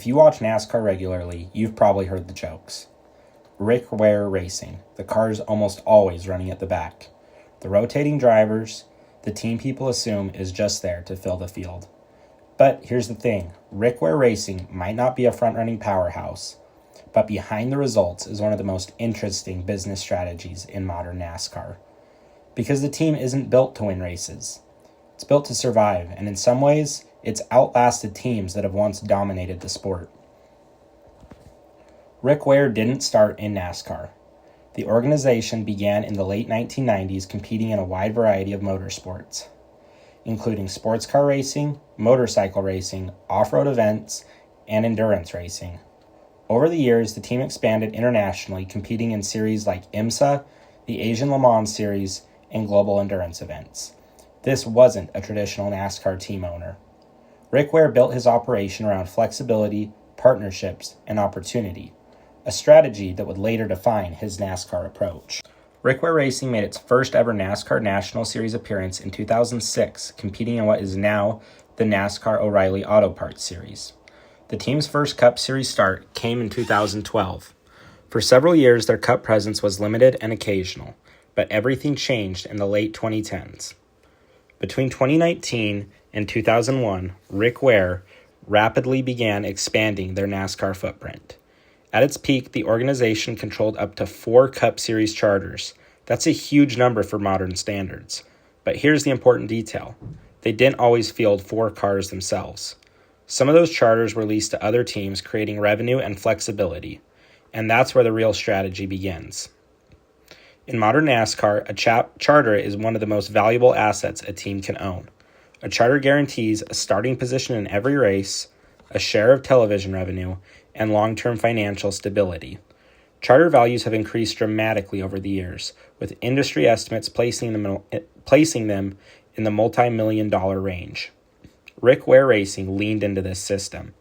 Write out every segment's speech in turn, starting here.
If you watch NASCAR regularly, you've probably heard the jokes. Rick Ware Racing, the car's almost always running at the back. The rotating drivers, the team people assume is just there to fill the field. But here's the thing, Rick Ware Racing might not be a front-running powerhouse, but behind the results is one of the most interesting business strategies in modern NASCAR. Because the team isn't built to win races. It's built to survive, and in some ways, it's outlasted teams that have once dominated the sport. Rick Ware didn't start in NASCAR. The organization began in the late 1990s competing in a wide variety of motorsports, including sports car racing, motorcycle racing, off-road events, and endurance racing. Over the years, the team expanded internationally, competing in series like IMSA, the Asian Le Mans Series, and global endurance events. This wasn't a traditional NASCAR team owner. Rick Ware built his operation around flexibility, partnerships, and opportunity, a strategy that would later define his NASCAR approach. Rick Ware Racing made its first ever NASCAR National Series appearance in 2006, competing in what is now the NASCAR O'Reilly Auto Parts Series. The team's first Cup Series start came in 2012. For several years, their Cup presence was limited and occasional, but everything changed in the late 2010s. Between 2019 and 2001, Rick Ware rapidly began expanding their NASCAR footprint. At its peak, the organization controlled up to 4 Cup Series charters. That's a huge number for modern standards. But here's the important detail. They didn't always field 4 cars themselves. Some of those charters were leased to other teams, creating revenue and flexibility. And that's where the real strategy begins. In modern NASCAR, a charter is one of the most valuable assets a team can own. A charter guarantees a starting position in every race, a share of television revenue, and long-term financial stability. Charter values have increased dramatically over the years, with industry estimates placing them in the multi-million-dollar range. Rick Ware Racing leaned into this system.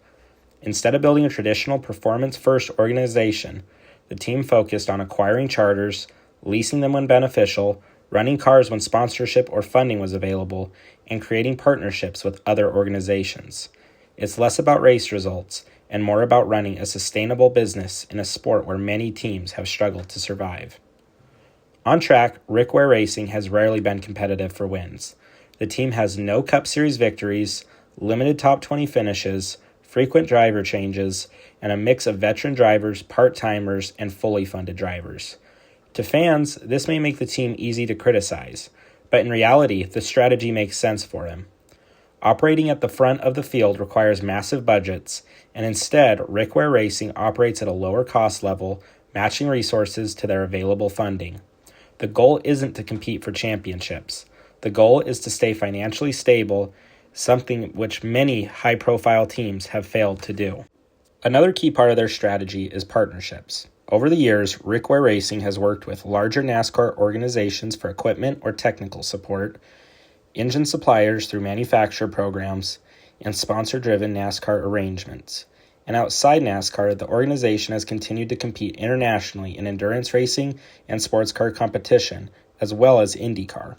Instead of building a traditional performance-first organization, the team focused on acquiring charters, leasing them when beneficial, running cars when sponsorship or funding was available, and creating partnerships with other organizations. It's less about race results and more about running a sustainable business in a sport where many teams have struggled to survive. On track, Rick Ware Racing has rarely been competitive for wins. The team has no Cup Series victories, limited top 20 finishes, frequent driver changes, and a mix of veteran drivers, part-timers, and fully funded drivers. To fans, this may make the team easy to criticize, but in reality, the strategy makes sense for him. Operating at the front of the field requires massive budgets, and instead, Rick Ware Racing operates at a lower cost level, matching resources to their available funding. The goal isn't to compete for championships. The goal is to stay financially stable, something which many high-profile teams have failed to do. Another key part of their strategy is partnerships. Over the years, Rick Ware Racing has worked with larger NASCAR organizations for equipment or technical support, engine suppliers through manufacturer programs, and sponsor-driven NASCAR arrangements. And outside NASCAR, the organization has continued to compete internationally in endurance racing and sports car competition, as well as IndyCar.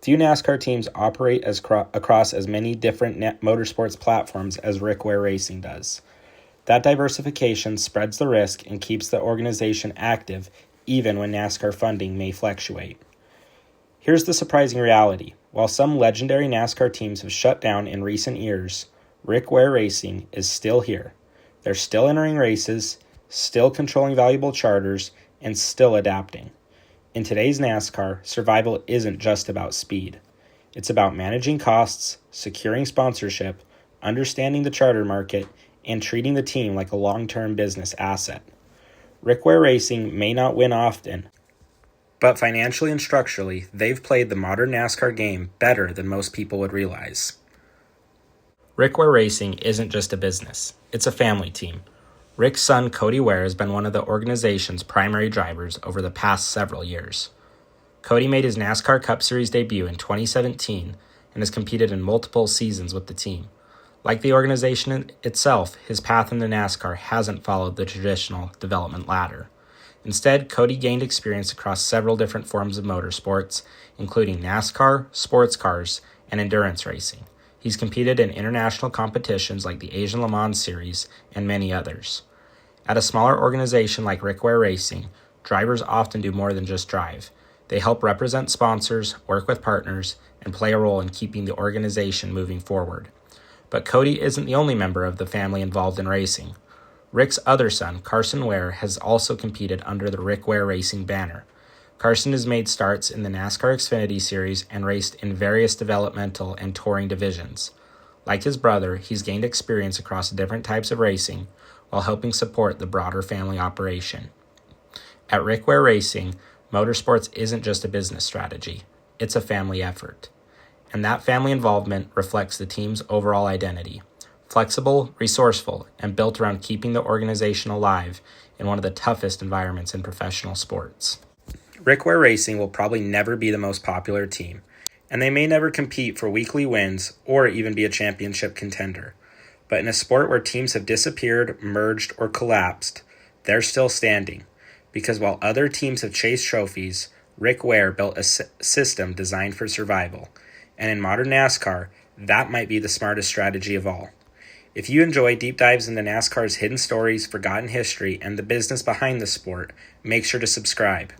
Few NASCAR teams operate across as many different motorsports platforms as Rick Ware Racing does. That diversification spreads the risk and keeps the organization active even when NASCAR funding may fluctuate. Here's the surprising reality. While some legendary NASCAR teams have shut down in recent years, Rick Ware Racing is still here. They're still entering races, still controlling valuable charters, and still adapting. In today's NASCAR, survival isn't just about speed. It's about managing costs, securing sponsorship, understanding the charter market, and treating the team like a long-term business asset. Rick Ware Racing may not win often, but financially and structurally, they've played the modern NASCAR game better than most people would realize. Rick Ware Racing isn't just a business, it's a family team. Rick's son, Cody Ware, has been one of the organization's primary drivers over the past several years. Cody made his NASCAR Cup Series debut in 2017 and has competed in multiple seasons with the team. Like the organization itself, his path into NASCAR hasn't followed the traditional development ladder. Instead, Cody gained experience across several different forms of motorsports, including NASCAR, sports cars, and endurance racing. He's competed in international competitions like the Asian Le Mans Series and many others. At a smaller organization like Ware Racing, drivers often do more than just drive. They help represent sponsors, work with partners, and play a role in keeping the organization moving forward. But Cody isn't the only member of the family involved in racing. Rick's other son, Carson Ware, has also competed under the Rick Ware Racing banner. Carson has made starts in the NASCAR Xfinity Series and raced in various developmental and touring divisions. Like his brother, he's gained experience across different types of racing while helping support the broader family operation. At Rick Ware Racing, motorsports isn't just a business strategy, it's a family effort. And that family involvement reflects the team's overall identity. Flexible, resourceful, and built around keeping the organization alive in one of the toughest environments in professional sports. Rick Ware Racing will probably never be the most popular team, and they may never compete for weekly wins or even be a championship contender. But in a sport where teams have disappeared, merged, or collapsed, they're still standing. Because while other teams have chased trophies, Rick Ware built a system designed for survival. And in modern NASCAR, that might be the smartest strategy of all. If you enjoy deep dives into NASCAR's hidden stories, forgotten history, and the business behind the sport, make sure to subscribe.